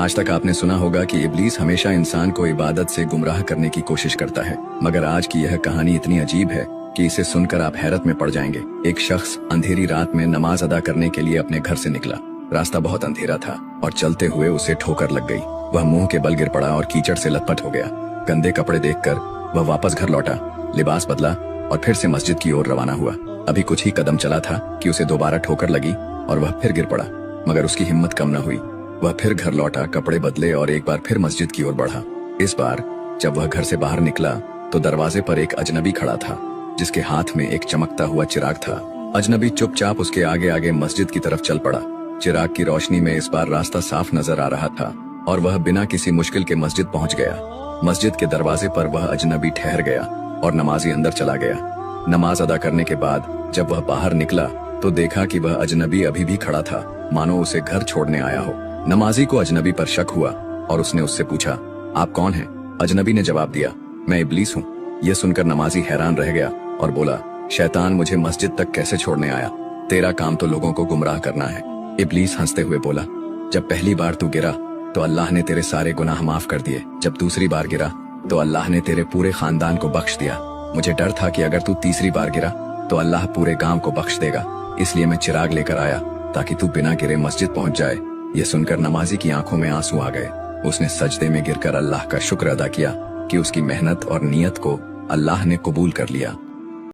आज तक आपने सुना होगा कि इब्लीस हमेशा इंसान को इबादत से गुमराह करने की कोशिश करता है, मगर आज की यह कहानी इतनी अजीब है कि इसे सुनकर आप हैरत में पड़ जाएंगे। एक शख्स अंधेरी रात में नमाज अदा करने के लिए अपने घर से निकला। रास्ता बहुत अंधेरा था और चलते हुए उसे ठोकर लग गई। वह मुंह के बल गिर पड़ा और कीचड़ से लथपथ हो गया। गंदे कपड़े देखकर वह वापस घर लौटा, लिबास बदला और फिर से मस्जिद की ओर रवाना हुआ। अभी कुछ ही कदम चला था कि उसे दोबारा ठोकर लगी और वह फिर गिर पड़ा, मगर उसकी हिम्मत कम न हुई। वह फिर घर लौटा, कपड़े बदले और एक बार फिर मस्जिद की ओर बढ़ा। इस बार जब वह घर से बाहर निकला तो दरवाजे पर एक अजनबी खड़ा था, जिसके हाथ में एक चमकता हुआ चिराग था। अजनबी चुपचाप उसके आगे आगे मस्जिद की तरफ चल पड़ा। चिराग की रोशनी में इस बार रास्ता साफ नजर आ रहा था और वह बिना किसी मुश्किल के मस्जिद पहुंच गया। मस्जिद के दरवाजे पर वह अजनबी ठहर गया और नमाजी अंदर चला गया। नमाज अदा करने के बाद जब वह बाहर निकला तो देखा कि वह अजनबी अभी भी खड़ा था, मानो उसे घर छोड़ने आया हो। नमाजी को अजनबी पर शक हुआ और उसने उससे पूछा, आप कौन हैं? अजनबी ने जवाब दिया, मैं इब्लीस हूँ। यह सुनकर नमाजी हैरान रह गया और बोला, शैतान मुझे मस्जिद तक कैसे छोड़ने आया? तेरा काम तो लोगों को गुमराह करना है। इब्लीस हंसते हुए बोला, जब पहली बार तू गिरा तो अल्लाह ने तेरे सारे गुनाह माफ कर दिए। जब दूसरी बार गिरा तो अल्लाह ने तेरे पूरे खानदान को बख्श दिया। मुझे डर था कि अगर तू तीसरी बार गिरा तो अल्लाह पूरे गांव को बख्श देगा, इसलिए मैं चिराग लेकर आया ताकि तू बिना गिरे मस्जिद पहुंच जाए। यह सुनकर नमाजी की आंखों में आंसू आ गए। उसने सजदे में गिरकर अल्लाह का शुक्र अदा किया कि उसकी मेहनत और नियत को अल्लाह ने कबूल कर लिया।